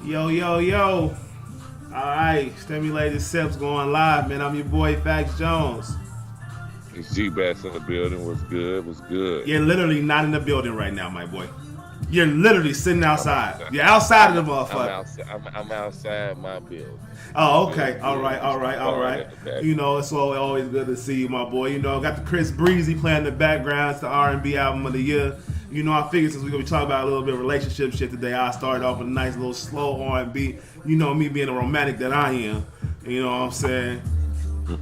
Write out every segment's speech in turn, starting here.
Yo, yo, yo. All right, Stimulated Sips going live, man. I'm your boy, Fax Jones. It's G Bass in the building. What's good? What's good? You're literally not in the building right now, my boy. You're literally sitting I'm outside. outside. You're outside I'm of the I'm motherfucker. outside. I'm outside my building. You Oh, feel okay. me? All Yeah, right, it's all right, all barn right. in the back. You know, it's always good to see you, my boy. You know, got the Chris Breezy playing in the background. It's the R&B album of the year. You know, I figured since we're going to be talking about a little bit of relationship shit today, I started off with a nice little slow R&B. You know, me being a romantic that I am. You know what I'm saying?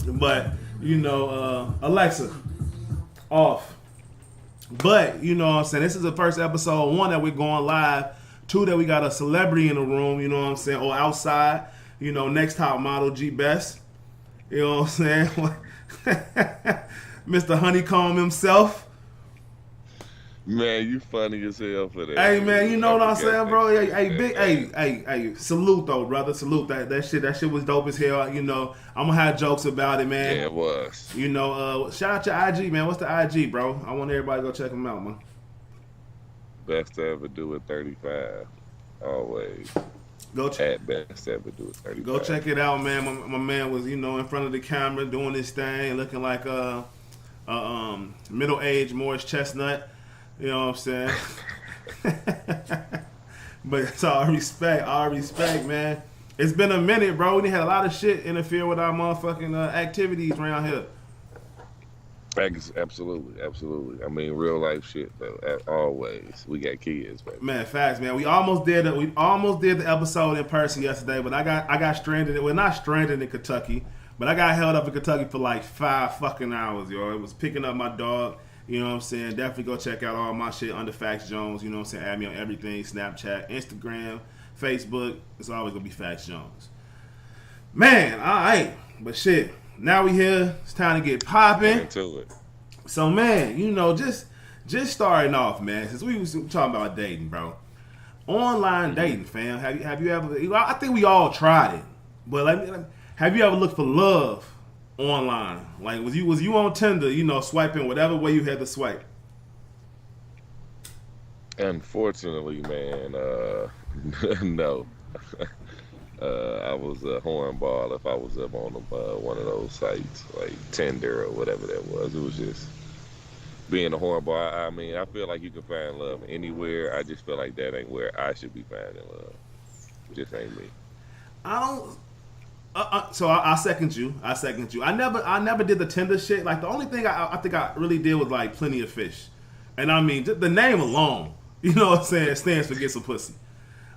But, Alexa, off. But, you know what I'm saying? This is the first episode, one, that we're going live. Two, that we got a celebrity in the room, you know what I'm saying? Or outside. You know, next top model, G Best. You know what I'm saying? Mr. Honeycomb himself. Man, you funny as hell for that, Hey man, you dude. know I what I'm forgot saying, that bro? Hey, shit, hey, that big, hey, man. hey, hey, salute though, brother. Salute that shit was dope as hell. You know, I'm gonna have jokes about it, man. Yeah, it was. You know, shout out your IG, man. What's the IG, bro? I want everybody to go check him out, man. Best to ever do at 35. Always. Go ch- At best to ever do at Go 35. check it out, man. My man was, you know, in front of the camera doing his thing, looking like middle aged Morris Chestnut. You know what I'm saying? But it's all respect, man. It's been a minute, bro. We had a lot of shit interfere with our motherfucking activities around here. Absolutely, absolutely. I mean, real life shit though. Always. We got kids, baby. Man, facts, man. We almost did the episode in person yesterday, but I got stranded. Well, not stranded in Kentucky, but I got held up in Kentucky for like 5 fucking hours, yo. It was picking up my dog. You know what I'm saying? Definitely go check out all my shit under Fax Jones. You know what I'm saying? Add me on everything: Snapchat, Instagram, Facebook. It's always gonna be Fax Jones. Man, all right, but shit. Now we here. It's time to get Get popping. into it. So man, you know, just starting off, man. Since we was talking about dating, bro. Online Hmm. dating, fam. Have you ever? I think we all tried it, but have you ever looked for love online? Like, was you on Tinder? You know, swiping whatever way you had to swipe. Unfortunately, man, no. I was a hornball if I was up on one of those sites like Tinder or whatever that was. It was just being a hornball. I mean, I feel like you can find love anywhere. I just feel like that ain't where I should be finding love. Just ain't me. I don't. So I second you. I second you. I never did the Tinder shit. Like the only thing I think I really did was like Plenty of Fish, and I mean just the name alone, you know what I'm saying, stands for get some pussy.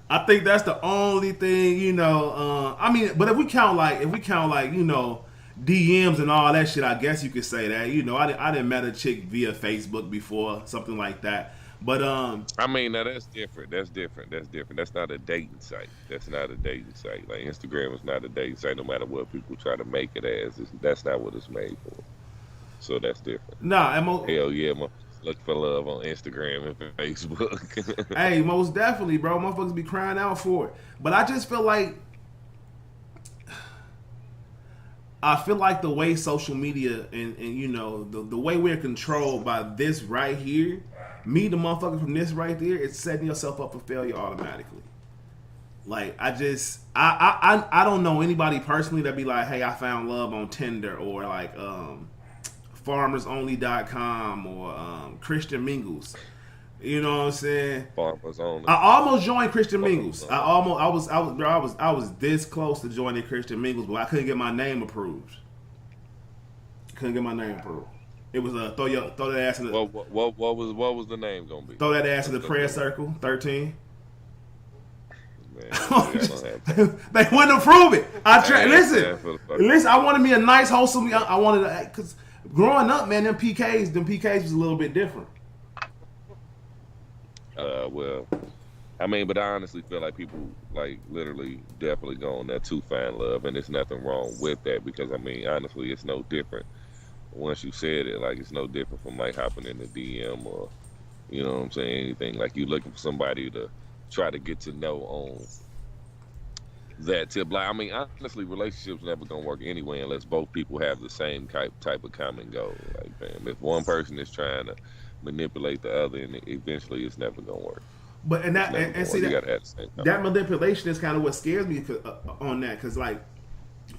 I think that's the only thing, you know. I mean, but if we count like DMs and all that shit, I guess you could say that. You know, I didn't met a chick via Facebook before, something like that. But I mean, now that's different. That's different. That's different. That's not a dating site. That's not a dating site. Like Instagram is not a dating site. No matter what people try to make it as, that's not what it's made for. So that's different. nah, and mo- Hell yeah, look for love on Instagram and Facebook. hey, most definitely, bro. Motherfuckers be crying out for it. But I feel like the way social media and you know the way we're controlled by this right here, me the motherfucker from this right there, it's setting yourself up for failure automatically. Like I don't know anybody personally that be like, hey, I found love on Tinder or like farmersonly.com or Christian Mingles. You know what I'm saying? Farmers I only. almost joined Christian Farmers Mingles. only. I was this close to joining Christian Mingles, but I couldn't get my name approved. Couldn't get my name approved. It was throw that ass in the What was the name gonna be? throw that ass in the Let's prayer look circle. 13. Man, see, I don't have time. They wouldn't approve it. I I tried. ain't got Listen, time for the fucking. listen. I wanted me a nice, wholesome. I wanted to, because growing up, man, them PKs was a little bit different. Well, I mean, but I honestly feel like people like literally definitely go on there to find love, and there's nothing wrong with that because I mean, honestly, it's no different. Once you said it, like it's no different from like hopping in the DM or you know what I'm saying, anything like you looking for somebody to try to get to know on that tip. Like, I mean, honestly, relationships never gonna work anyway unless both people have the same type of common goal. Like, fam, if one person is trying to manipulate the other, and eventually it's never gonna work. But and that and see You that gotta have the same time. that manipulation is kind of what scares me on that, because like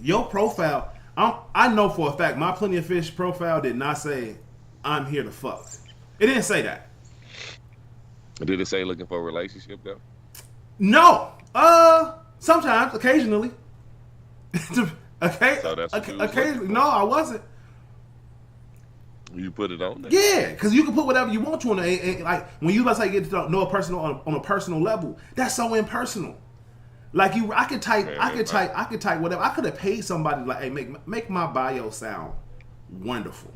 your profile, I know for a fact my Plenty of Fish profile did not say I'm here to fuck. It didn't say that. Did it say looking for a relationship though? No. Sometimes, occasionally. Okay. So that's what you was Occasionally. looking for. No, I wasn't. You put it on there. Yeah, because you can put whatever you want to on it. And like when you let's say get to know a person on a personal level, that's so impersonal. Like I could type whatever. I could have paid somebody like, hey, make my bio sound wonderful.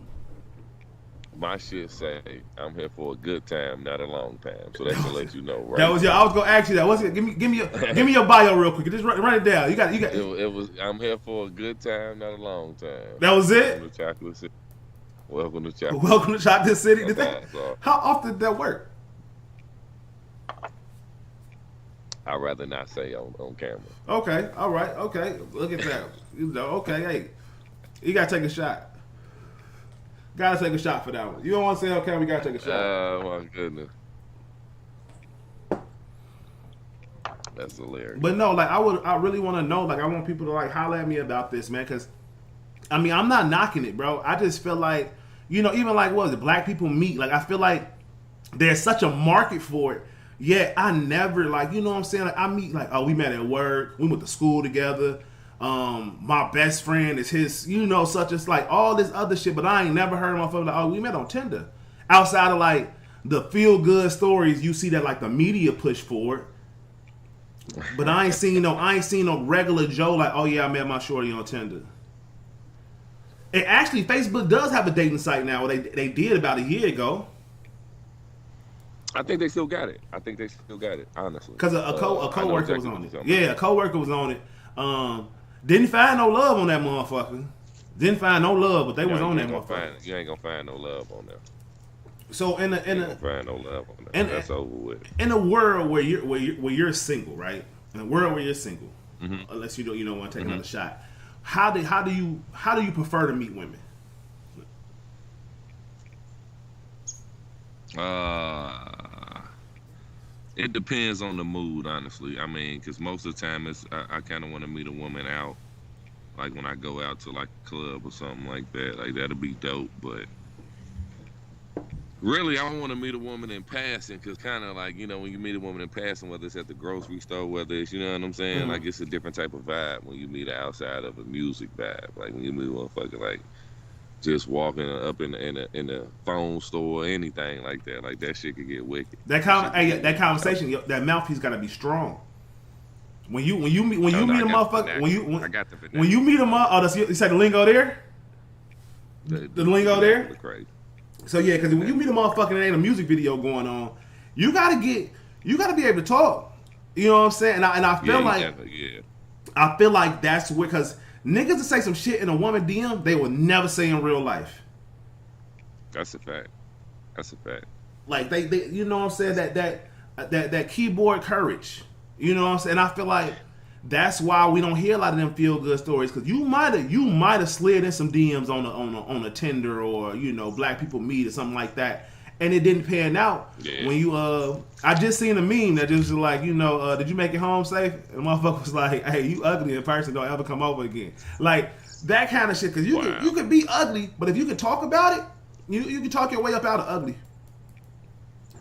My shit say I'm here for a good time, not a long time. So that should let you know, right? That was I was gonna ask you that. What's it? Give me your bio real quick. Just run it down. You got. It was. I'm here for a good time, not a long time. That was it. Welcome to Chocolate City. Welcome to Chocolate. Welcome to Chocolate City. So, How often did that work? I'd rather not say on camera. Okay. All right. Okay. Look at that. You know. Okay. Hey, you gotta take a shot. Gotta take a shot for that one. You don't want to say okay, we gotta take a shot. Oh my goodness. That's hilarious. But no, like I really want to know. Like I want people to like holler at me about this, man. Because I mean, I'm not knocking it, bro. I just feel like, you know, even like what was it, Black People Meet. Like I feel like there's such a market for it. Yet I never like, you know what I'm saying? Like I meet like, oh, we met at work, we went to school together. My best friend is his, you know, such as like all this other shit, but I ain't never heard of motherfucker like, oh, we met on Tinder. Outside of like the feel good stories, you see that like the media push for it. But I ain't seen no regular Joe like, oh yeah, I met my shorty on Tinder. And actually, Facebook does have a dating site now. They did about a year ago. I think they still got it. Honestly. Because a coworker was on it. Yeah, a coworker was on it. Didn't find no love on that motherfucker. Didn't find no love, but they was on that motherfucker. You ain't gonna find no love on there. So in a find no love on there. That's over with. In a world where you're single, right? In a world where you're single, unless you don't want to take another shot. How do you prefer to meet women? It depends on the mood, honestly. I mean, because most of the time I kind of want to meet a woman out, like when I go out to like a club or something like that. Like that'll be dope. But really, I don't want to meet a woman in passing, because kind of like, you know, when you meet a woman in passing, whether it's at the grocery store, whether it's, you know what I'm saying, like it's a different type of vibe when you meet her outside of a music vibe. Like when you meet a motherfucker like just walking up in the phone store or anything like that shit could get wicked. That conversation, that mouthpiece got to be strong. When you meet a motherfucker, when you meet a motherfucker, you said the lingo there. The lingo there. Crazy. So yeah, because when you meet a motherfucker and there ain't a music video going on, you gotta be able to talk. You know what I'm saying? And I feel like that's where, because niggas that say some shit in a woman DM, they will never say in real life. That's a fact. Like they you know what I'm saying, that keyboard courage. You know what I'm saying? I feel like that's why we don't hear a lot of them feel good stories, because you might have slid in some DMs on a Tinder or, you know, Black People Meet or something like that, and it didn't pan out. Yeah. When you I just seen a meme that just was like, you know, did you make it home safe? And the motherfucker was like, hey, you ugly in person, don't ever come over again. Like that kind of shit, because you could be ugly, but if you can talk about it, you can talk your way up out of ugly.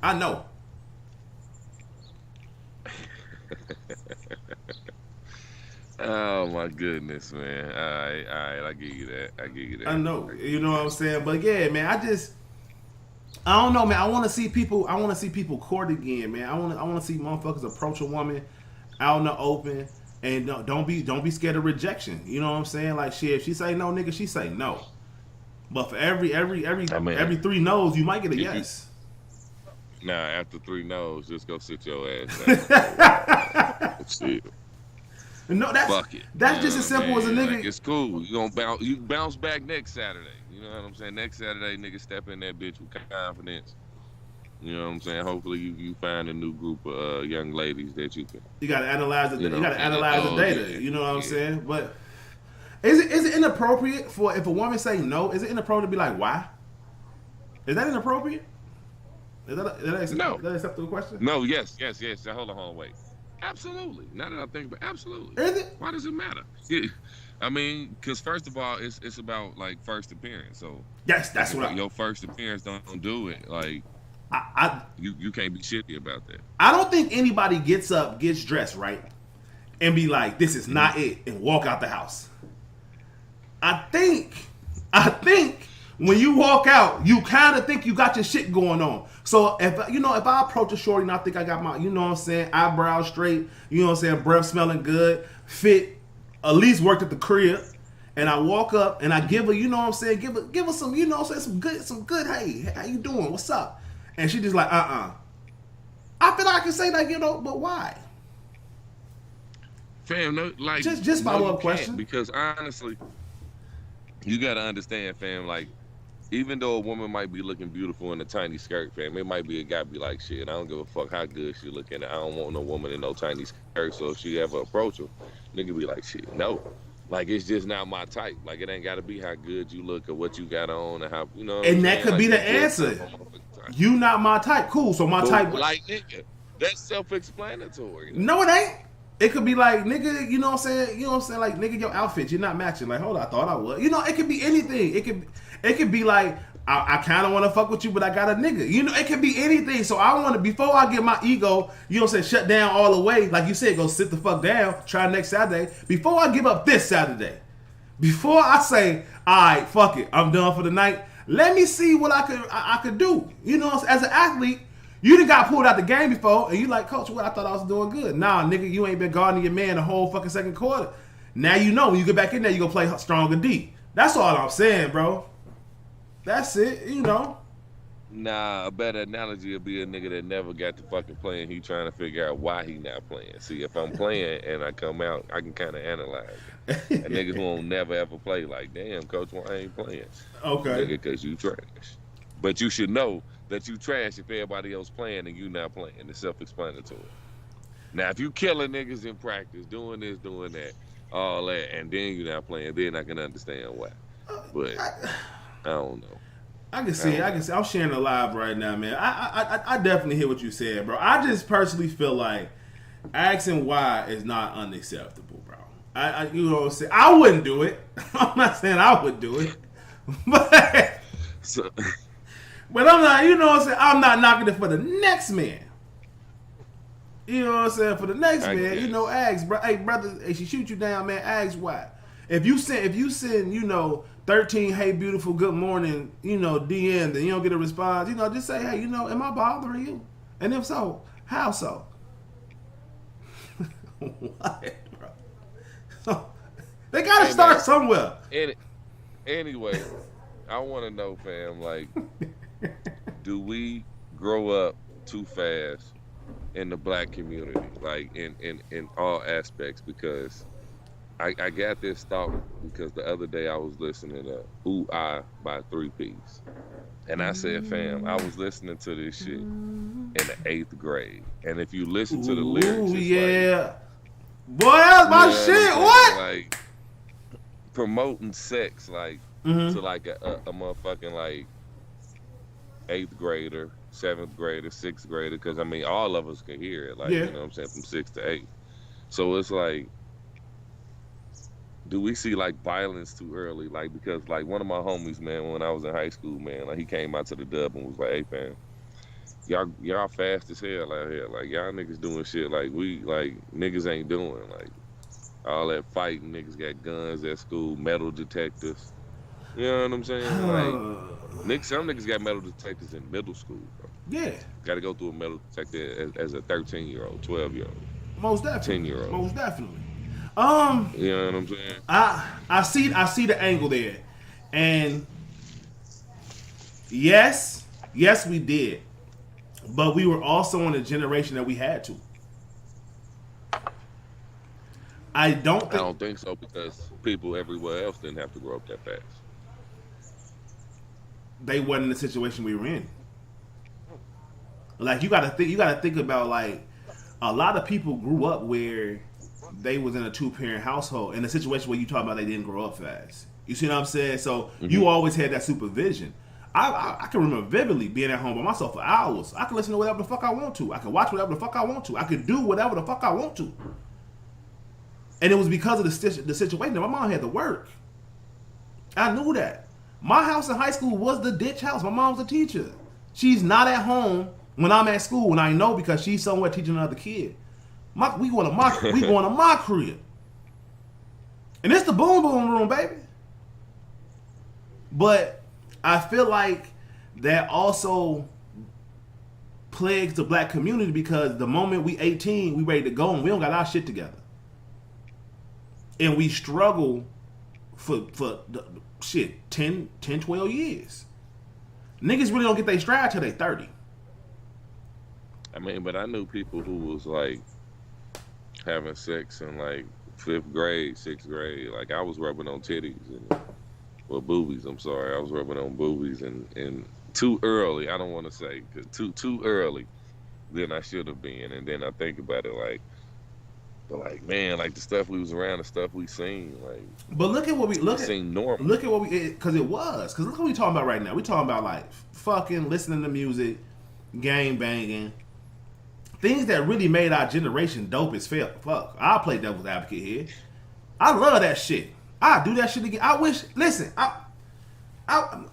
I know. Oh my goodness, man! All right, I give you that. I know, you know what I'm saying, but yeah, man, I don't know, man. I want to see people court again, man. I want to see motherfuckers approach a woman out in the open, and don't be scared of rejection. You know what I'm saying? Like shit, if she say no, nigga, she say no. But for every 3 no's, you might get a yes. Nah, after 3 no's, just go sit your ass down. Shit. No, that's just as simple as a nigga. Like, it's cool. You bounce back next Saturday. You know what I'm saying? Next Saturday, nigga, step in that bitch with confidence. You know what I'm saying? Hopefully, you find a new group of young ladies that you can. You gotta analyze the data. Yeah. You know what I'm saying? But is it inappropriate for if a woman say no? Is it inappropriate to be like, why? Is that inappropriate? No. Is that an acceptable question? No, yes. Hold on, wait. Absolutely. Now that I think about absolutely. Is it? Why does it matter? Yeah. I mean, because first of all, it's about like first appearance. So Yes, like that's if what your first appearance don't do it, like I you can't be shitty about that. I don't think anybody gets up, gets dressed, right, and be like, "This is not it," and walk out the house. I think when you walk out, you kind of think you got your shit going on. So if I approach a shorty and I think I got my, eyebrows straight, breath smelling good, fit, at least worked at the crib, and I walk up and I give her, give her some, some good, hey, how you doing? What's up? And she just like, I feel like I can say that, but why? Fam, no, like just my one question. Because honestly, you gotta understand, fam. Like, even though a woman might be looking beautiful in a tiny skirt, fam, it might be a guy be like, shit, I don't give a fuck how good she looking. I don't want no woman in no tiny skirt. So if she ever approach her, nigga be like, shit, no. Like, it's just not my type. Like, it ain't gotta be how good you look or what you got on and how, And that could be the answer. You not my type. Cool. So my type. Like, nigga, that's self-explanatory. No, it ain't. It could be like, nigga, you know what I'm saying? Like, nigga, your outfit, you're not matching. Like, hold on, I thought I was. It could be anything. It could be like, I kind of want to fuck with you, but I got a nigga. It could be anything. So I want to, before I get my ego, shut down all the way. Like you said, go sit the fuck down. Try next Saturday. Before I give up this Saturday, before I say, all right, fuck it, I'm done for the night. Let me see what I could do. As an athlete, you done got pulled out the game before, and you like, Coach, I thought I was doing good. Nah, nigga, you ain't been guarding your man the whole fucking second quarter. Now when you get back in there, you gonna play strong and deep. That's all I'm saying, bro. That's it, Nah, a better analogy would be a nigga that never got to fucking play and he trying to figure out why he not playing. See, if I'm playing and I come out, I can kind of analyze it. A nigga who won't never ever play, like, damn, Coach, why I ain't playing? Okay. Nigga, because you trash. But you should know that you trash if everybody else playing and you not playing. It's self-explanatory. Now, if you killing niggas in practice, doing this, doing that, all that, and then you not playing, then I can understand why. But I don't know. I can see. I'm sharing a live right now, man. I definitely hear what you said, bro. I just personally feel like asking why is not unacceptable, bro. You know what I'm saying? I wouldn't do it. I'm not saying I would do it, but but I'm not. You know what I'm saying? I'm not knocking it for the next man. You know what I'm saying? For the next man, ask, bro. Hey, brother, if she shoot you down, man, ask why. If you send, 13, hey, beautiful, good morning, DM, and you don't get a response, just say, hey, am I bothering you? And if so, how so? What, bro? So, they gotta start somewhere. Anyway, I want to know, fam, like, do we grow up too fast in the black community, like in all aspects? Because I got this thought because the other day I was listening to Ooh I by 3 Ps. And I said, fam, I was listening to this shit in the 8th grade. And if you listen to the lyrics, it's yeah. Boy, that's my shit. What? Like promoting sex, like to like a motherfucking like 8th grader, 7th grader, 6th grader, because I mean all of us can hear it, like you know what I'm saying, from 6 to 8. So it's like, do we see like violence too early? Like, because like one of my homies, man, when I was in high school, man, like he came out to the dub and was like, hey fam, y'all fast as hell out here. Like y'all niggas doing shit like we like niggas ain't doing. Like all that fighting, niggas got guns at school, metal detectors. You know what I'm saying? Like some niggas got metal detectors in middle school, bro. Yeah. Gotta go through a metal detector as a 13-year-old, 12-year-old. Most definitely. 10-year-old. Most definitely. You know what I'm saying? I see the angle there. And yes, we did. But we were also in a generation that we had to. I don't think so, because people everywhere else didn't have to grow up that fast. They wasn't in the situation we were in. Like you gotta think about, like, a lot of people grew up where they was in a 2-parent household in a situation where you talk about they didn't grow up fast. You see what I'm saying? So you always had that supervision. I can remember vividly being at home by myself for hours. I can listen to whatever the fuck I want to. I can watch whatever the fuck I want to. I can do whatever the fuck I want to. And it was because of the situation that my mom had to work. I knew that. My house in high school was the ditch house. My mom's a teacher. She's not at home when I'm at school, and I know because she's somewhere teaching another kid. We going to my crib. And it's the boom boom room, baby. But I feel like that also plagues the black community because the moment we 18, we ready to go and we don't got our shit together. And we struggle for the shit 10, 12 years. Niggas really don't get their stride till they 30. I mean, but I knew people who was like having sex in like 5th grade, 6th grade. Like I was rubbing on titties and boobies. I'm sorry, I was rubbing on boobies and too early. I don't want to say cause too early than I should have been. And then I think about it like man, like the stuff we was around, the stuff we seen, like. But look at what we look at. Normal. Look at what we because look what we talking about right now. We talking about like fucking listening to music, gang banging. Things that really made our generation dope as fuck. I'll play devil's advocate here. I love that shit. I do that shit again. I wish. Listen,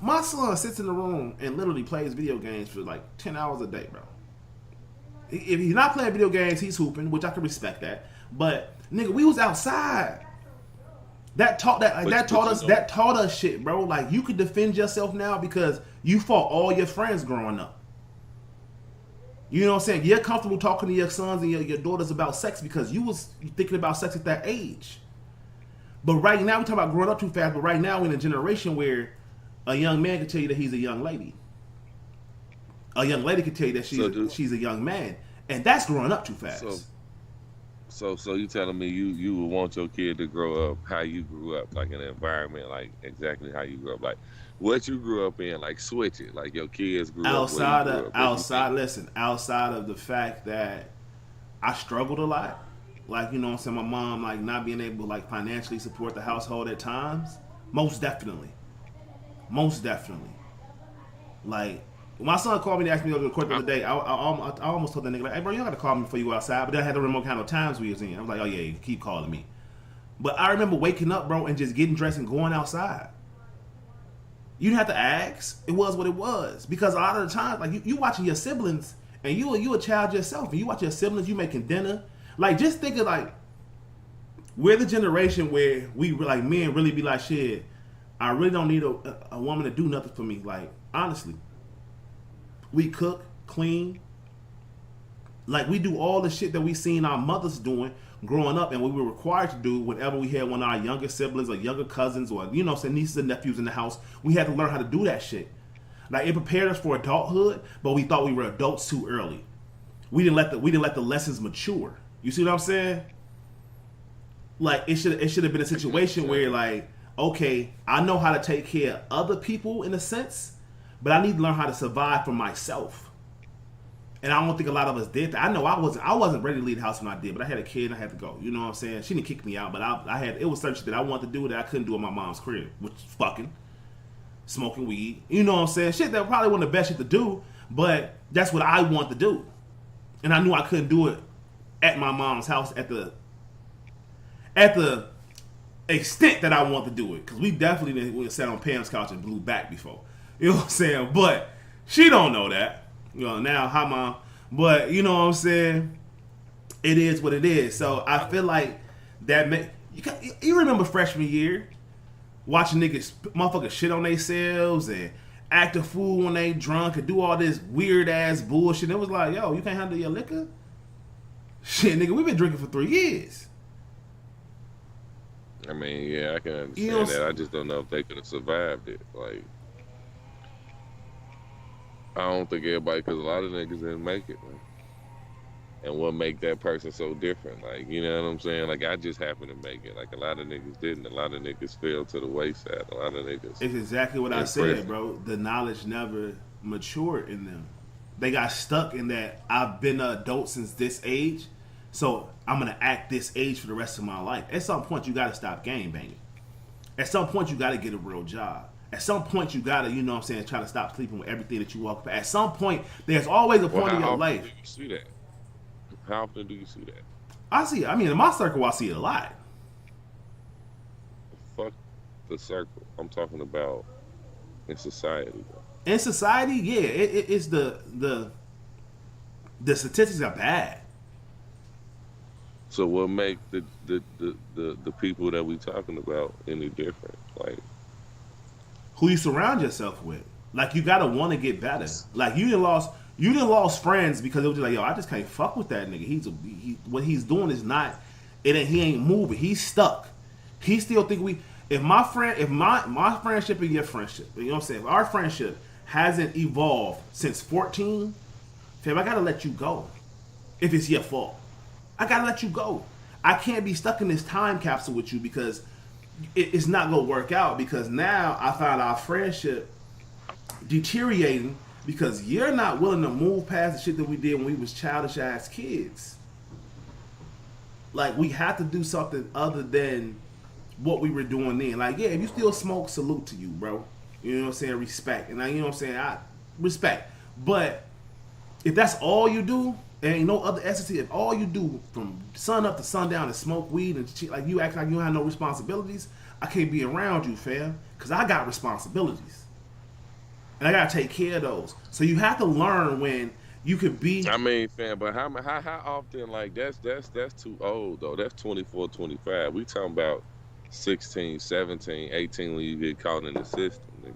my son sits in the room and literally plays video games for like 10 hours a day, bro. If he's not playing video games, he's hooping, which I can respect that. But nigga, we was outside. That taught us shit, bro. Like you could defend yourself now because you fought all your friends growing up. You know what I'm saying? You're comfortable talking to your sons and your daughters about sex because you was thinking about sex at that age. But right now, we talk about growing up too fast, but right now we're in a generation where a young man can tell you that he's a young lady. A young lady can tell you that she's a young man. And that's growing up too fast. So you telling me you would want your kid to grow up how you grew up, like in an environment like exactly how you grew up, like what you grew up in, like switch it, like your kids grew outside up. Outside of the fact that I struggled a lot, like you know what I'm saying, my mom like not being able to like financially support the household at times, most definitely. Like my son called me and asked me to go to the court the other day. I almost told that nigga like, hey bro, you don't got to call me before you go outside. But then I had to remote count of times we was in. I was like, oh yeah, you keep calling me. But I remember waking up, bro, and just getting dressed and going outside. You didn't have to ask. It was what it was. Because a lot of the times, like you watching your siblings, and you a child yourself, and you watch your siblings, you making dinner. Like just think of like we're the generation where we like men really be like, shit, I really don't need a woman to do nothing for me. Like honestly. We cook, clean. Like we do all the shit that we seen our mothers doing growing up and what we were required to do whenever we had one of our younger siblings or younger cousins or, you know, say nieces and nephews in the house. We had to learn how to do that shit. Like it prepared us for adulthood, but we thought we were adults too early. We didn't let the lessons mature. You see what I'm saying? Like it should have been a situation where like, okay, I know how to take care of other people in a sense, but I need to learn how to survive for myself. And I don't think a lot of us did that. I know I wasn't ready to leave the house when I did, but I had a kid and I had to go. You know what I'm saying? She didn't kick me out, but it was certain shit that I wanted to do that I couldn't do in my mom's crib, which is fucking, smoking weed. You know what I'm saying? Shit that probably wasn't the best shit to do, but that's what I wanted to do. And I knew I couldn't do it at my mom's house at the extent that I wanted to do it. Because we definitely sat on Pam's couch and blew back before. You know what I'm saying? But she don't know that. You know, now, hi mom. But you know what I'm saying? It is what it is. So I feel like that you remember freshman year watching motherfuckers shit on themselves and act a fool when they drunk and do all this weird ass bullshit. It was like, yo, you can't handle your liquor? Shit, nigga, we've been drinking for 3 years. I mean, yeah, I can understand that. I just don't know if they could have survived it. Like, I don't think everybody, because a lot of niggas didn't make it. Man. And what make that person so different? Like, you know what I'm saying? Like, I just happened to make it. Like, a lot of niggas didn't. A lot of niggas fell to the wayside. A lot of niggas. It's exactly what I said, bro. The knowledge never matured in them. They got stuck in that I've been an adult since this age, so I'm going to act this age for the rest of my life. At some point, you got to stop gang banging. At some point, you got to get a real job. At some point, you gotta, you know what I'm saying, try to stop sleeping with everything that you walk past. At some point, there's always a Well, point in how your often life. do you see that? How often do you see that? I see it. I mean, in my circle, I see it a lot. Fuck the circle. I'm talking about in society, bro. In society, yeah, it's the statistics are bad. So what make the people that we talking about any different? Like, Who you surround yourself with. Like you gotta want to get better. Like you didn't lost friends because it was just like, yo, I just can't fuck with that nigga. What he's doing is not. He ain't moving. He's stuck. He still think we. If my friendship and your friendship, you know what I'm saying? If our friendship hasn't evolved since 14, fam, I gotta let you go. If it's your fault, I gotta let you go. I can't be stuck in this time capsule with you because it's not gonna work out. Because now I found our friendship deteriorating because you're not willing to move past the shit that we did when we was childish ass kids. Like we have to do something other than what we were doing then. Like, yeah, if you still smoke, salute to you, bro. You know what I'm saying? Respect. And you know what I'm saying? I respect. But if that's all you do, and ain't no other essence, if all you do from sun up to sundown is smoke weed and shit, like you act like you don't have no responsibilities, I can't be around you, fam. Because I got responsibilities. And I got to take care of those. So you have to learn when you could be. I mean, fam, but how often? Like that's too old though. That's 24, 25. We talking about 16, 17, 18 when you get caught in the system, nigga.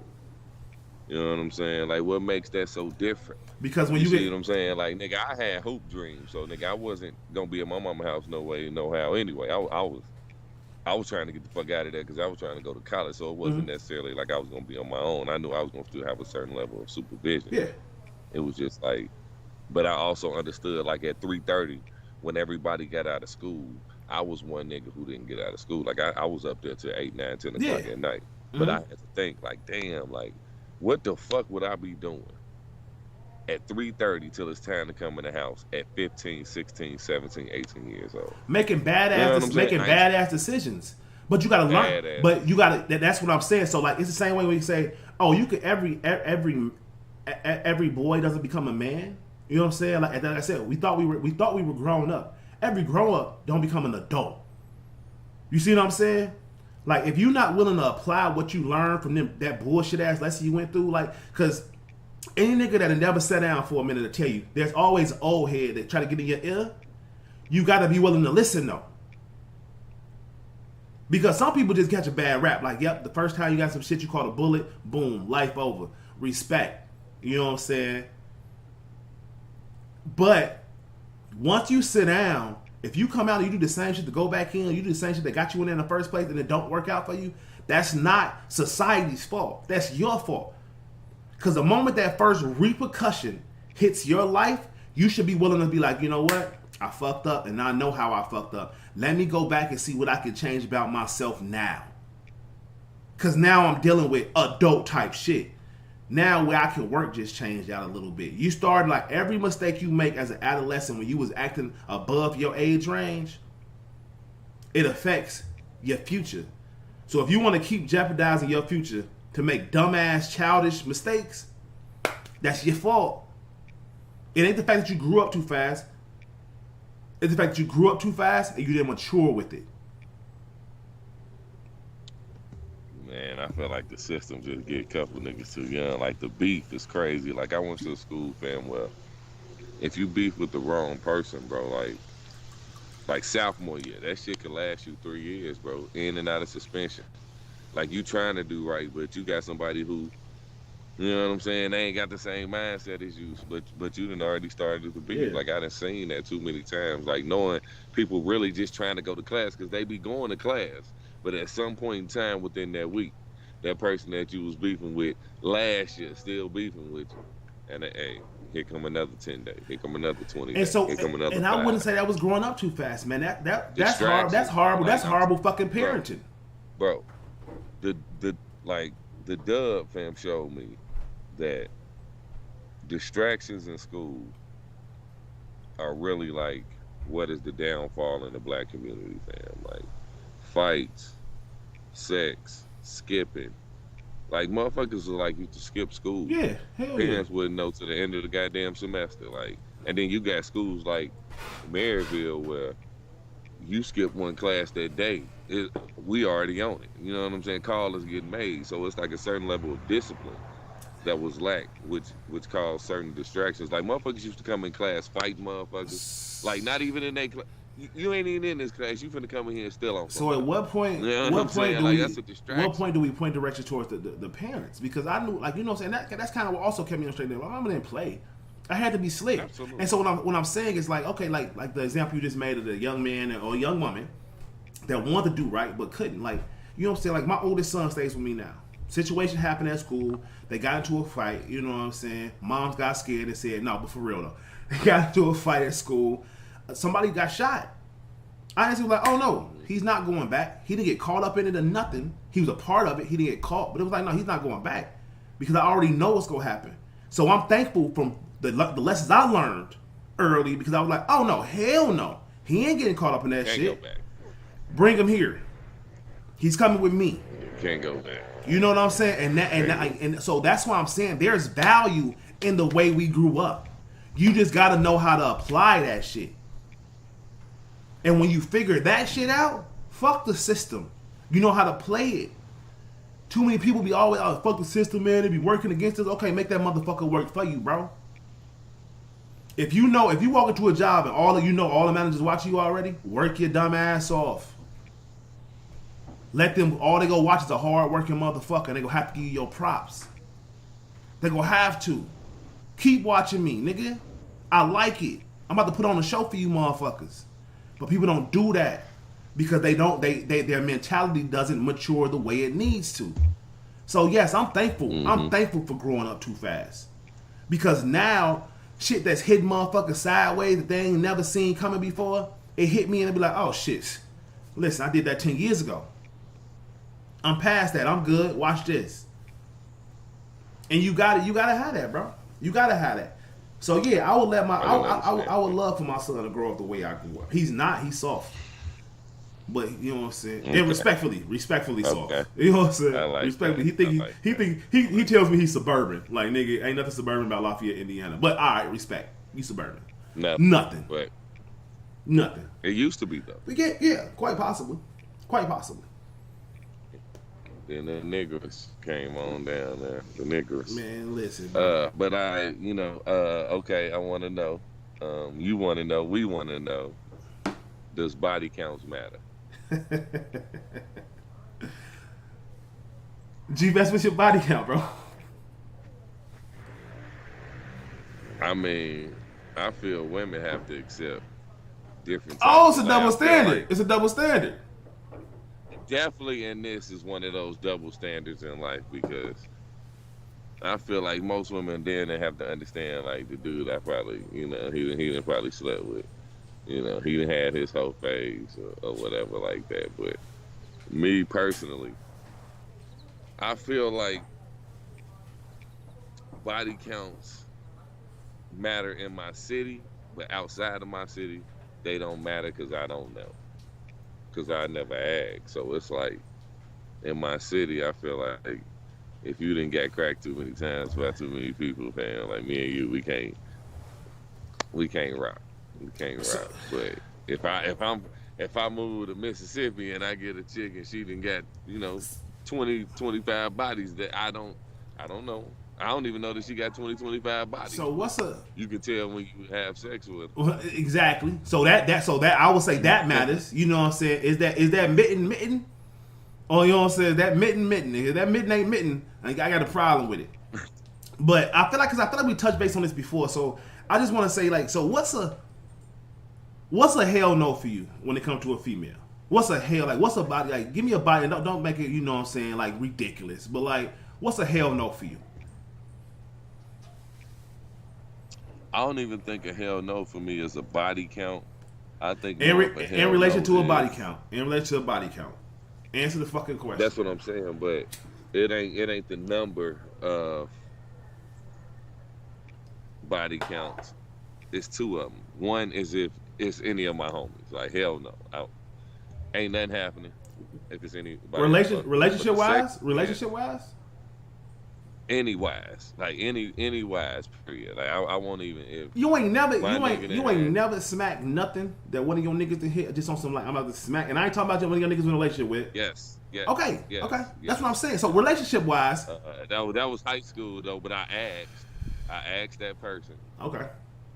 You know what I'm saying? Like, what makes that so different? Because when You you see get. what I'm saying? Like, nigga, I had hoop dreams, so nigga, I wasn't gonna be at my mama's house no way, no how. Anyway, I was trying to get the fuck out of there because I was trying to go to college, so it wasn't necessarily like I was gonna be on my own. I knew I was gonna still have a certain level of supervision. Yeah. It was just like, but I also understood like at 3:30 when everybody got out of school, I was one nigga who didn't get out of school. Like I was up there till 8, 9, 10 o'clock Yeah. at night. But I had to think like, damn, like what the fuck would I be doing at 3:30 till it's time to come in the house at 15, 16, 17, 18 years old? Making You know what I'm saying? badass decisions. But you gotta learn. Badass. But you gotta. That's what I'm saying. So like, it's the same way when you say, "Oh, you could every boy doesn't become a man." You know what I'm saying? Like I said, we thought we were grown up. Every grown up don't become an adult. You see what I'm saying? Like if you're not willing to apply what you learned from that bullshit ass lesson you went through, like, cause any nigga that never sat down for a minute to tell you, there's always an old head that try to get in your ear. You gotta be willing to listen though. Because some people just catch a bad rap. Like, yep, the first time you got some shit you caught a bullet, boom, life over. Respect. You know what I'm saying? But once you sit down, if you come out and you do the same shit to go back in, you do the same shit that got you in there in the first place and it don't work out for you, that's not society's fault. That's your fault. Because the moment that first repercussion hits your life, you should be willing to be like, you know what? I fucked up and I know how I fucked up. Let me go back and see what I can change about myself now. Because now I'm dealing with adult type shit. Now where I can work just changed out a little bit. You started like every mistake you make as an adolescent when you was acting above your age range, it affects your future. So if you want to keep jeopardizing your future to make dumbass, childish mistakes, that's your fault. It ain't the fact that you grew up too fast. It's the fact that you grew up too fast and you didn't mature with it. Man, I feel like the system just get a couple niggas too young. Like the beef is crazy. Like I went to a school, fam, where if you beef with the wrong person, bro, like sophomore year, that shit could last you 3 years, bro, in and out of suspension. Like you trying to do right, but you got somebody who, you know what I'm saying, they ain't got the same mindset as you, but you done already started the beef. Yeah. Like I done seen that too many times. Like knowing people really just trying to go to class because they be going to class. But at some point in time within that week, that person that you was beefing with last year still beefing with you. And hey, here come another 10 days. Here come another 20 days. And so, here come another and 5. I wouldn't say that was growing up too fast, man. That's Distractions. horrible. That's horrible. Like, That's horrible fucking parenting. Bro, the Dub fam showed me that distractions in school are really like what is the downfall in the black community, fam. Like fights, sex, skipping, Like motherfuckers were like used to skip school. Yeah, hell yeah. Parents wouldn't know to the end of the goddamn semester. Like, and then you got schools like Maryville where you skip one class that day, we already on it. You know what I'm saying? Call is getting made, so it's like a certain level of discipline that was lacked, which caused certain distractions. Like motherfuckers used to come in class fight motherfuckers, like not even in their class. You ain't even in this class. You finna come in here and still on So somebody. at what point? You know what What I'm point saying? do Like we? that's a distraction. What point do we point direction towards the parents? Because I knew, like, you know, what I'm saying that's kind of what also kept me on straight. My mama didn't play. I had to be slick. Absolutely. And so what I'm saying is like, okay, like the example you just made of the young man or young woman that wanted to do right but couldn't. Like, you know what I'm saying? Like my oldest son stays with me now. Situation happened at school. They got into a fight. You know what I'm saying? Moms got scared and said, no, but for real though, they got into a fight at school. Somebody got shot. I was like, oh no, he's not going back. He didn't get caught up in it or nothing. He was a part of it. He didn't get caught, but it was like, no, he's not going back because I already know what's gonna happen. So I'm thankful from the lessons I learned early because I was like, oh no, hell no, he ain't getting caught up in that Can't shit. go back. Bring him here. He's coming with me. Can't go back. You know what I'm saying? And so that's why I'm saying there's value in the way we grew up. You just got to know how to apply that shit. And when you figure that shit out, fuck the system. You know how to play it. Too many people be always, oh, fuck the system, man. They be working against us. Okay, make that motherfucker work for you, bro. If you walk into a job and all the managers watching you already, work your dumb ass off. Let them, all they go watch is a hard working motherfucker and they gonna have to give you your props. They gonna have to. Keep watching me, nigga. I like it. I'm about to put on a show for you motherfuckers. But people don't do that because their mentality doesn't mature the way it needs to. So yes, I'm thankful. Mm-hmm. I'm thankful for growing up too fast. Because now, shit that's hitting motherfuckers sideways that they ain't never seen coming before, it hit me and it be like, oh shit. Listen, I did that 10 years ago. I'm past that. I'm good. Watch this. And you gotta have that, bro. You gotta have that. So yeah, I would love for my son to grow up the way I grew up. He's soft. But you know what I'm saying? Okay. And respectfully soft. Okay. You know what I'm saying? Like respectfully. That. He tells me he's suburban. Like, nigga, ain't nothing suburban about Lafayette, Indiana. But alright, respect. You suburban. Nothing. But nothing. It used to be though. Yeah, quite possibly. Then the niggers came on down there. The niggers. Man, listen. But okay, I want to know. You want to know. We want to know. Does body counts matter? G-Best, what's your body count, bro? I mean, I feel women have to accept different. It's a double standard. Like, it's a double standard. Definitely, and this is one of those double standards in life because I feel like most women then they have to understand like the dude I probably he didn't probably slept with, he didn't had his whole phase or whatever like that. But me personally, I feel like body counts matter in my city, but outside of my city, they don't matter because I don't know. Because I never asked. So it's like, in my city, I feel like if you didn't get cracked too many times by too many people, fam, like me and you, we can't rock. We can't rock. But if I move to Mississippi and I get a chick and she done got 20, 25 bodies that I don't know. I don't even know that she got 20, 25 bodies. So you can tell when you have sex with her. Well, exactly. So that I would say that matters. You know what I'm saying? Is that mitten? Or you know what I'm saying? That mitten. If that mitten ain't mitten, I got a problem with it. But I feel like we touched base on this before. So I just want to say, like, so what's a hell no for you when it comes to a female? What's a hell, like, what's a body, like, give me a body, don't make it, you know what I'm saying, like, ridiculous. But, like, what's a hell no for you? I don't even think a hell no for me is a body count. I think in relation to a body count. In relation to a body count. Answer the fucking question. That's what I'm saying, but it ain't the number of body counts. It's two of them. One is if it's any of my homies. Like, hell no. Ain't nothing happening if it's anybody. Relationship wise? any wise, like any wise period. Like I won't even if You ain't never, my nigga you that ain't had never smacked nothing that one of your niggas to hit just on some like I'm about to smack, and I ain't talking about one of your niggas in a relationship with. yes, Okay, yes, okay, yes, that's what I'm yes. saying. So relationship wise, That was high school though, but I asked that person, okay.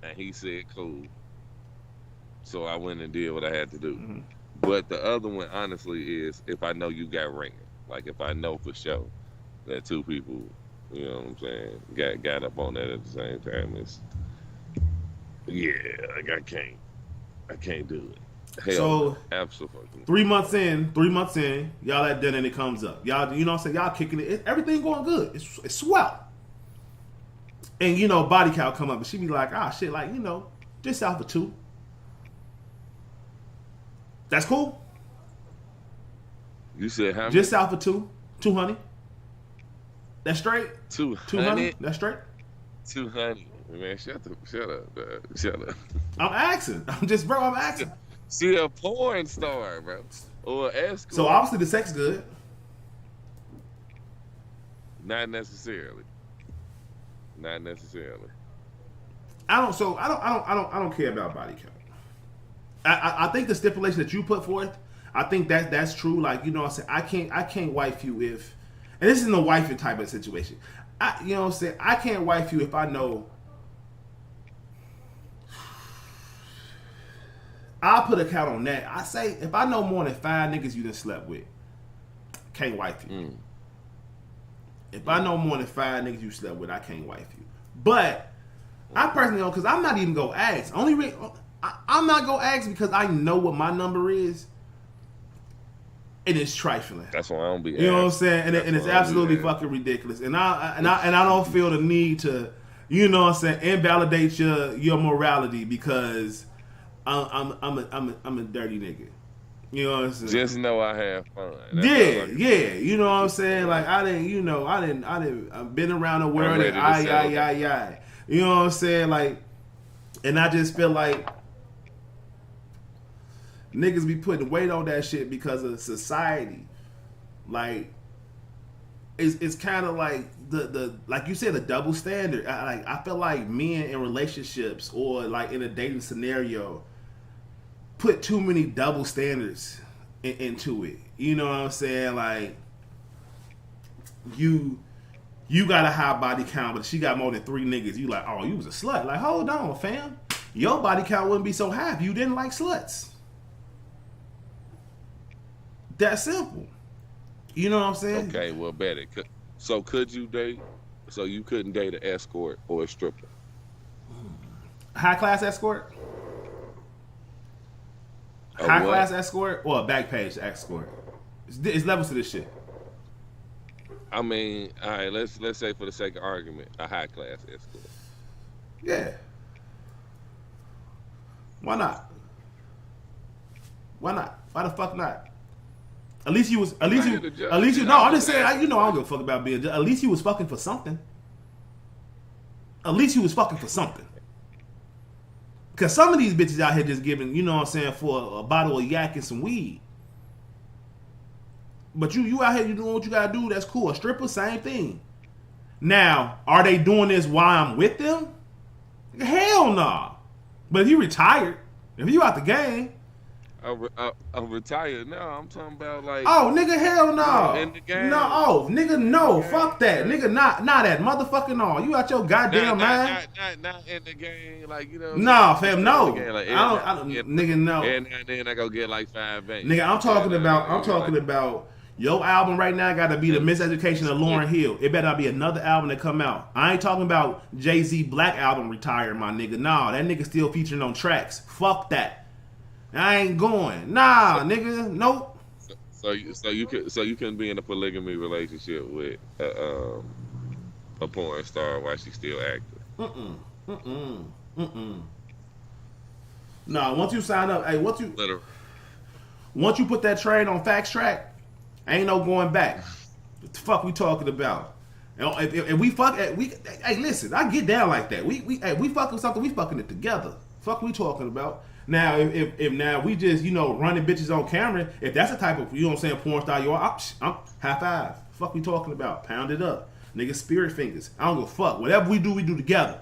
and he said cool. So I went and did what I had to do. Mm-hmm. But the other one, honestly, is if I know you got ringing. Like if I know for sure that two people, you know what I'm saying, got up on that at the same time. It's yeah, like I can't do it. Hell So no, absolutely. 3 months in, y'all at dinner and it comes up. Y'all, you know what I'm saying? Y'all kicking it. Everything going good. It's swell. And you know, body count come up and she be like, ah shit, like, you know, just out for two. That's cool. You said how Just many? out for two. 200. That's straight. 200. 200? That's straight. 200. Man, shut up, bro. Shut up. I'm asking. I'm asking. See a porn star, bro. Or an So escort. obviously the sex good. Not necessarily. Not necessarily. I don't care about body count. I think the stipulation that you put forth, I think that's true. Like, you know what I'm saying, I can't wife you if, and this isn't a wifing type of situation. You know what I'm saying, I can't wife you if I know. I'll put a count on that. I say if I know more than 5 niggas you done slept with, can't wife you. Mm. If I know more than 5 niggas you slept with, I can't wife you. But I personally don't, because I'm not even gonna ask. Only reason I'm not gonna ask because I know what my number is, and it's trifling. That's why I don't be. You know what I'm saying? And it's absolutely fucking. fucking ridiculous. And I don't feel the need to, you know what I'm saying, invalidate your morality because I'm a dirty nigga. You know what I'm saying? Just know I have fun. That's all I Yeah, can yeah. say. You know what I'm saying? Like I've been around the world ready and to settle down. You know what I'm saying? Like, and I just feel like niggas be putting weight on that shit because of society. Like, it's kind of like the like you said, the double standard. I feel like men in relationships or like in a dating scenario put too many double standards into it. You know what I'm saying? Like, you got a high body count, but she got more than 3 niggas. You like, oh, you was a slut. Like, hold on, fam. Your body count wouldn't be so high if you didn't like sluts. That simple. You know what I'm saying? Okay, well, bet it. So could you date? So you couldn't date an escort or a stripper? High class escort? A High what? class escort or a back page escort? It's levels to this shit. I mean, all right. Let's say for the sake of argument, a high class escort. Yeah. Why not? Why not? Why the fuck not? At least you. No, I'm just saying. You know, I don't give a fuck about being. At least you was fucking for something. At least you was fucking for something. Cause some of these bitches out here just giving, you know what I'm saying, for a bottle of yak and some weed. But you out here, you doing what you gotta do. That's cool. A stripper, same thing. Now, are they doing this while I'm with them? Hell nah. But if you retired, if you out the game. I'm retired now. I'm talking about like. Oh, nigga, hell no. In the game. No, oh, nigga, no. Fuck that. Nigga, not that. Motherfucking no. You out your goddamn mind. Not in the game. Like, you know. Nah, fam, no. Like, I don't, nigga, no. And then I go get like 5 banks. Nigga, I'm talking about your album right now got to be the Miseducation of Lauryn Hill. It better not be another album that come out. I ain't talking about Jay-Z Black Album retired, my nigga. Nah, that nigga still featuring on tracks. Fuck that. I ain't going. Nah, nigga. Nope. So you can be in a polygamy relationship with a porn star while she's still active. Nah, once you sign up, hey, once you put that train on Facts Track, ain't no going back. What the fuck we talking about? If we fuck, hey, listen, I get down like that. We fucking something, we fucking it together. Fuck we talking about. Now, if now we just, you know, running bitches on camera, if that's the type of, you know what I'm saying, porn star you are, I'm high five. Fuck we talking about? Pound it up. Nigga, spirit fingers. I don't give a fuck. Whatever we do together.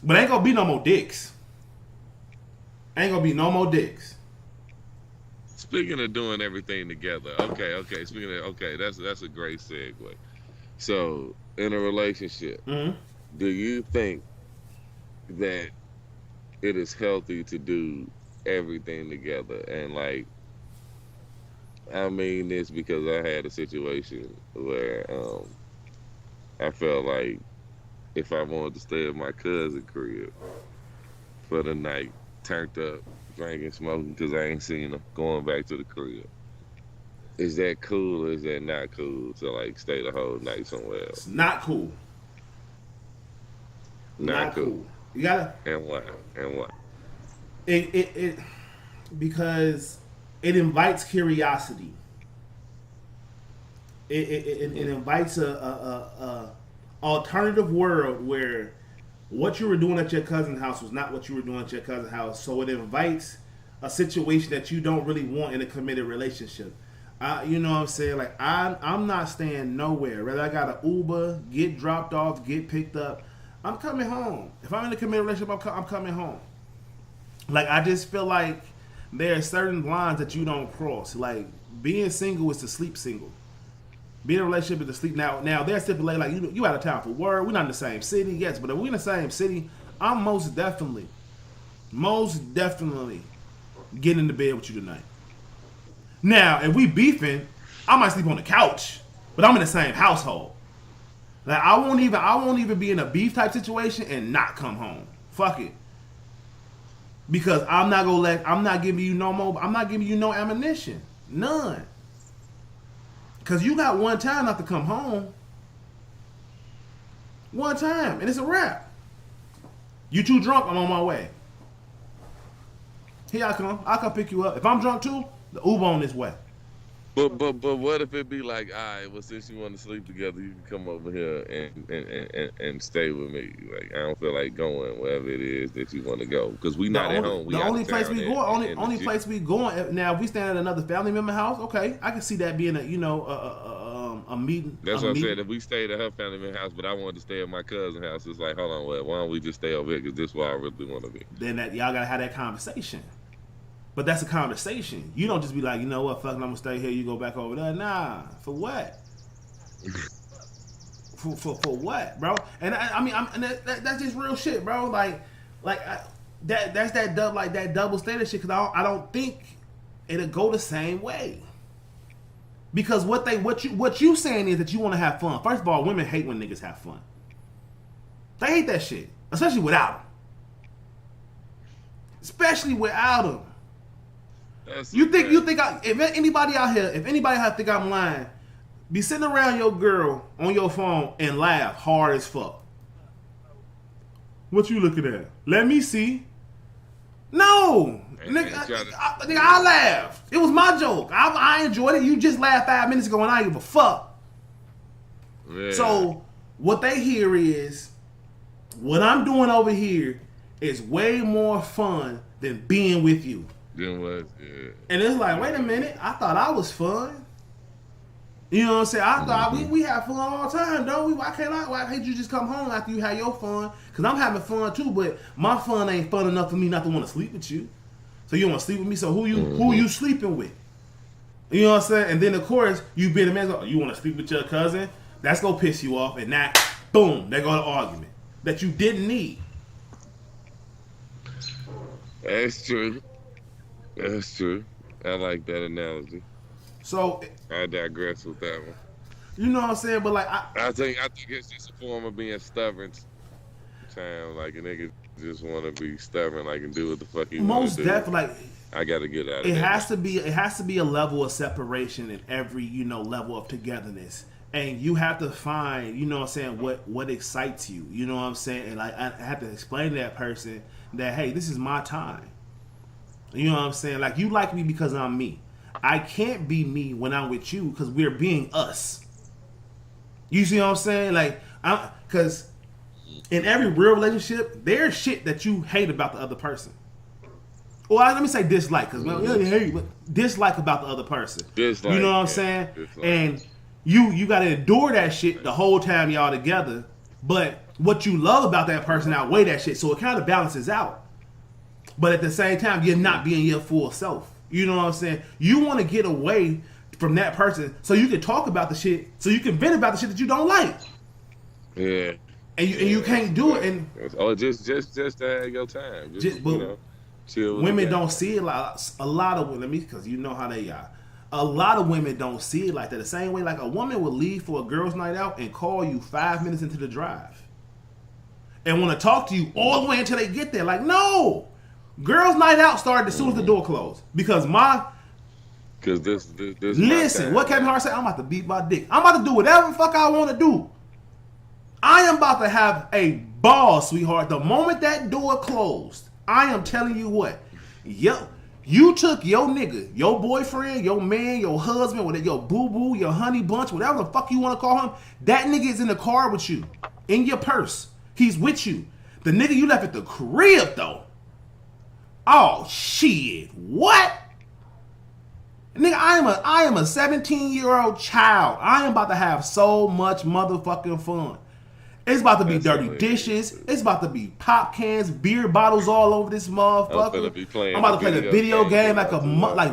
But ain't gonna be no more dicks. Ain't gonna be no more dicks. Speaking of doing everything together, okay. That's a great segue. So, in a relationship, do you think that it is healthy to do everything together? And like, I mean this because I had a situation where I felt like if I wanted to stay at my cousin's crib for the night, turned up, drinking, smoking, because I ain't seen them, going back to the crib. Is that cool or is that not cool to like stay the whole night somewhere else? It's not cool. Not cool. You gotta. And why? It because it invites curiosity. It invites a alternative world where what you were doing at your cousin's house was not what you were doing at your cousin's house. So it invites a situation that you don't really want in a committed relationship. You know what I'm saying? Like I'm not staying nowhere. Whether I got an Uber, get dropped off, get picked up, I'm coming home. If I'm in a committed relationship, I'm coming home. Like I just feel like there are certain lines that you don't cross. Like being single is to sleep single. Being in a relationship is to sleep. Now they're stipulating like you out of town for work. We're not in the same city, yes, but if we're in the same city, I'm most definitely getting into bed with you tonight. Now, if we beefing, I might sleep on the couch, but I'm in the same household. Like I won't even be in a beef type situation and not come home. Fuck it. Because I'm not giving you no ammunition. None. Because you got one time not to come home. One time, and it's a wrap. You too drunk, I'm on my way. Here I come. I'll come pick you up. If I'm drunk too, the Uber on this way. But what if it be like, all right, well, since you want to sleep together, you can come over here and stay with me. Like I don't feel like going wherever it is that you want to go because we not at home. The only place we going, only place we going. Now, if we stand at another family member house, okay, I can see that being a meeting. That's what I said. If we stayed at her family member house, but I wanted to stay at my cousin's house, it's like, hold on, why don't we just stay over here? Because this is where I really want to be. Then y'all gotta have that conversation. But that's a conversation. You don't just be like, you know what, fuck, I'm gonna stay here. You go back over there. Nah, for what? for what, bro? And that's just real shit, bro. That's that double standard shit. Because I don't think it'll go the same way. Because what you saying is that you want to have fun. First of all, women hate when niggas have fun. They hate that shit, especially without them. Especially without them. You think if anybody out here think I'm lying, be sitting around your girl on your phone and laugh hard as fuck. What you looking at? Let me see. No, nigga, I laughed. It was my joke. I enjoyed it. You just laughed 5 minutes ago and I don't give a fuck. Yeah. So what they hear is what I'm doing over here is way more fun than being with you. Yeah. And it's like, wait a minute, I thought I was fun. You know what I'm saying? I thought we have fun all the time, don't we? Why can't you just come home after you have your fun? Because I'm having fun too, but my fun ain't fun enough for me not to want to sleep with you. So you want to sleep with me? So who you sleeping with? You know what I'm saying? And then of course you be the man. You want to sleep with your cousin? That's gonna piss you off, and that boom, there go the argument that you didn't need. That's true. That's true. I like that analogy. So I digress with that one. You know what I'm saying? But like I think it's just a form of being stubborn. Time like a nigga just want to be stubborn, like and do what the fuck he wants to do. Most definitely. Like, I gotta get out of it. It has to be a level of separation in every level of togetherness. And you have to find, you know what I'm saying, what excites you. You know what I'm saying? And like I have to explain to that person that, hey, this is my time. You know what I'm saying? Like, you like me because I'm me. I can't be me when I'm with you because we're being us. You see what I'm saying? Like, because in every real relationship, there's shit that you hate about the other person. Or let me say dislike, because dislike about the other person. Dislike, you know what I'm saying? Dislike. And You got to endure that shit the whole time y'all together. But what you love about that person outweigh that shit, so it kind of balances out. But at the same time, you're not being your full self. You know what I'm saying? You want to get away from that person so you can talk about the shit, so you can vent about the shit that you don't like. Yeah. And you can't do it. And just to have your time. Just chill. Women don't see it like a lot of women, because you know how they are. A lot of women don't see it like that. The same way like a woman will leave for a girls' night out and call you 5 minutes into the drive and want to talk to you all the way until they get there. Like, no, girls' night out started as soon as the door closed because this listen, what Kevin Hart said, I'm about to beat my dick. I'm about to do whatever the fuck I want to do. I am about to have a ball, sweetheart. The moment that door closed, I am telling you what, you took your nigga, your boyfriend, your man, your husband, whatever, your boo-boo, your honey bunch, whatever the fuck you want to call him, that nigga is in the car with you, in your purse. He's with you. The nigga you left at the crib, though. Oh, shit. What? Nigga, I am a 17-year-old child. I am about to have so much motherfucking fun. It's about to be dirty dishes. It's about to be pop cans, beer bottles all over this motherfucker. I'm about to play the video game like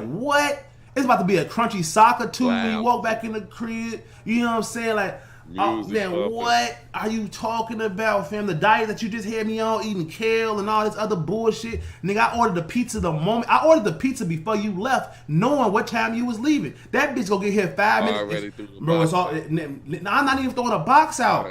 what? It's about to be a crunchy soccer too when you walk back in the crib. You know what I'm saying? Like, oh, man, what are you talking about, fam? The diet that you just had me on, eating kale and all this other bullshit. Nigga, I ordered the pizza the moment. I ordered the pizza before you left, knowing what time you was leaving. That bitch gonna get here 5 minutes. Bro, it's all. I'm not even throwing a box out.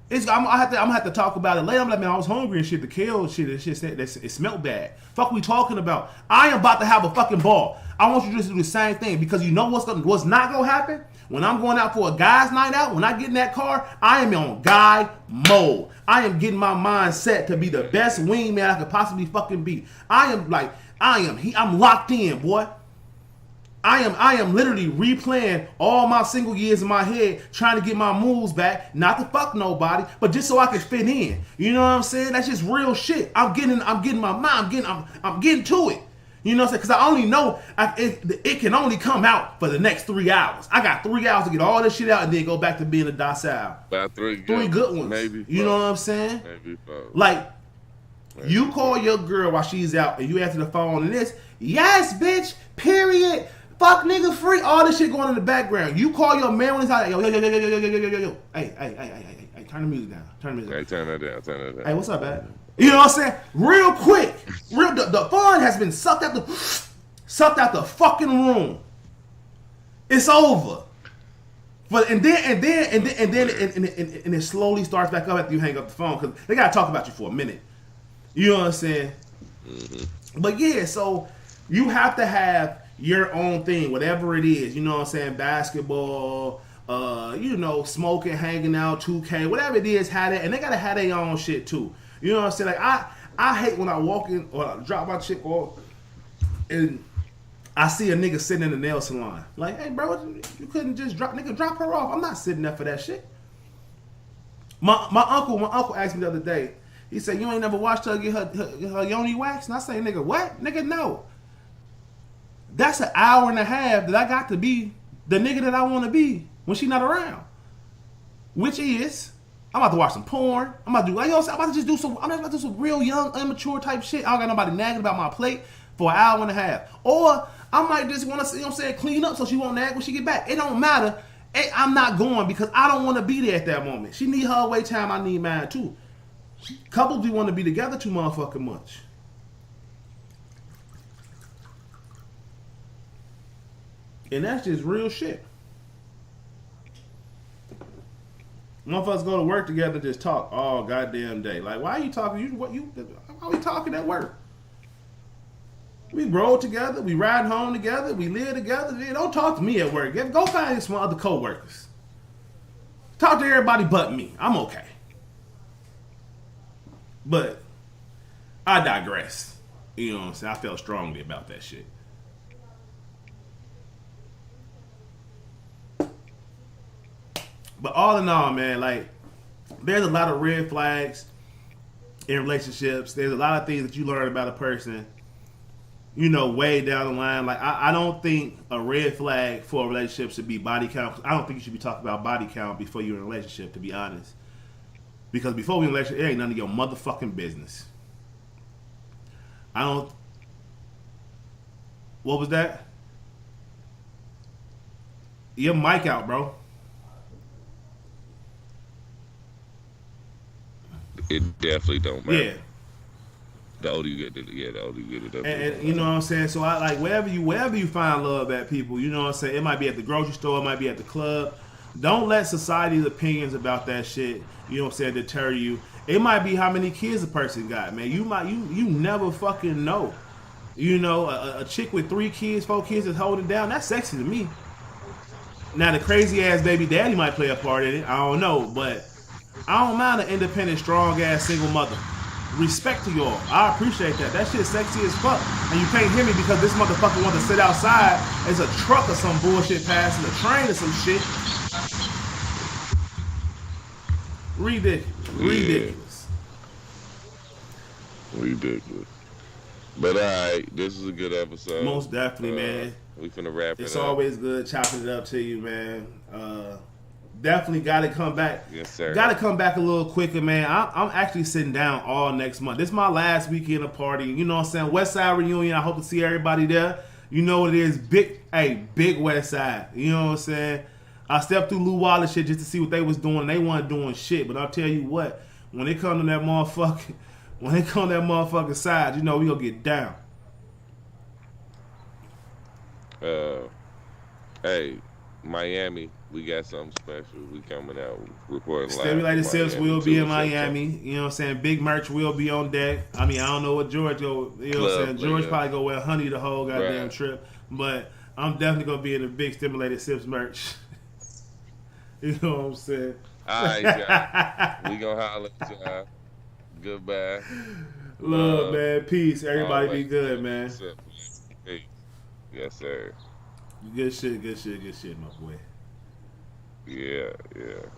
I'm gonna have to talk about it later. I'm like, man, I was hungry and shit. The kale shit, it smelled bad. Fuck we talking about? I am about to have a fucking ball. I want you to just do the same thing because you know what's not gonna happen? When I'm going out for a guy's night out, when I get in that car, I am on guy mode. I am getting my mind set to be the best wingman I could possibly fucking be. I'm locked in, boy. I am literally replaying all my single years in my head, trying to get my moves back, not to fuck nobody, but just so I can fit in. You know what I'm saying? That's just real shit. I'm getting my mind. I'm getting to it. You know what I'm saying? Because I only know it can only come out for the next 3 hours. I got 3 hours to get all this shit out and then go back to being a docile. About three good ones. Maybe. You know what I'm saying? Maybe. Like, you call your girl while she's out and you answer the phone and this, yes, bitch, period. Fuck nigga free. All this shit going in the background. You call your man when he's out. Yo. Hey, turn the music down. Hey, turn that down. Hey, what's up, man? You know what I'm saying? Real quick. The fun has been sucked out the fucking room. It's over. And then it slowly starts back up after you hang up the phone because they gotta talk about you for a minute. You know what I'm saying? Mm-hmm. But yeah, so you have to have your own thing, whatever it is. You know what I'm saying? Basketball, smoking, hanging out, 2K, whatever it is, have that, and they gotta have their own shit too. You know what I'm saying? Like I hate when I walk in or I drop my chick off and I see a nigga sitting in the nail salon. Like, hey bro, you couldn't just drop her off. I'm not sitting there for that shit. My uncle asked me the other day. He said, you ain't never watched her get her yoni waxed? And I say, nigga, what? Nigga, no. That's an hour and a half that I got to be the nigga that I want to be when she not around. Which is, I'm about to watch some porn. I'm about to do some real young, immature type shit. I don't got nobody nagging about my plate for an hour and a half. Or I might just want to, you know what I'm saying, clean up so she won't nag when she get back. It don't matter. I'm not going because I don't want to be there at that moment. She need her away time. I need mine too. Couples we want to be together too motherfucking much. And that's just real shit. Motherfuckers go to work together and just talk all goddamn day. Like, why are you talking? Why are we talking at work? We roll together, we ride home together, we live together. Don't talk to me at work. Go find some other co-workers. Talk to everybody but me. I'm okay. But I digress. You know what I'm saying? I felt strongly about that shit. But all in all, man, like, there's a lot of red flags in relationships. There's a lot of things that you learn about a person way down the line. Like I don't think a red flag for a relationship should be body count. I don't think you should be talking about body count before you're in a relationship, to be honest. Because before we in a relationship, it ain't none of your motherfucking business. I don't. What was that? Your mic out, bro. It definitely don't matter. Yeah. The older you get, the older you get, it And you know what I'm saying? So I like wherever you find love at, people, you know what I'm saying? It might be at the grocery store, it might be at the club. Don't let society's opinions about that shit, you know what I'm saying, deter you. It might be how many kids a person got, man. You never fucking know. A chick with 3 kids, 4 kids is holding down, that's sexy to me. Now the crazy ass baby daddy might play a part in it. I don't know, but I don't mind an independent, strong ass single mother. Respect to y'all. I appreciate that. That shit sexy as fuck. And you can't hear me because this motherfucker wants to sit outside. There's a truck or some bullshit passing, a train or some shit. Ridiculous. Ridiculous. But alright, this is a good episode. Most definitely, man. We finna wrap it up. It's always good chopping it up to you, man. Definitely got to come back. Yes, sir. Got to come back a little quicker, man. I'm actually sitting down all next month. This is my last weekend of party. You know what I'm saying? West Side reunion. I hope to see everybody there. You know what it is. Big West Side. You know what I'm saying? I stepped through Lou Wallace shit just to see what they was doing. They weren't doing shit. But I'll tell you what, when they come to that motherfucking side, you know we gonna get down. Hey, Miami, we got something special. We coming out reporting live. Stimulated Sips will be in Miami. You know what I'm saying? Big merch will be on deck. I mean, I don't know what George go. You know what I'm saying? George probably go wear honey the whole goddamn trip. But I'm definitely gonna be in the big Stimulated Sips merch. You know what I'm saying? All right, y'all. We gonna holler at y'all. Goodbye. Love, man. Peace. Everybody be good, man. Peace. Yes, sir. Good shit, my boy. Yeah, yeah.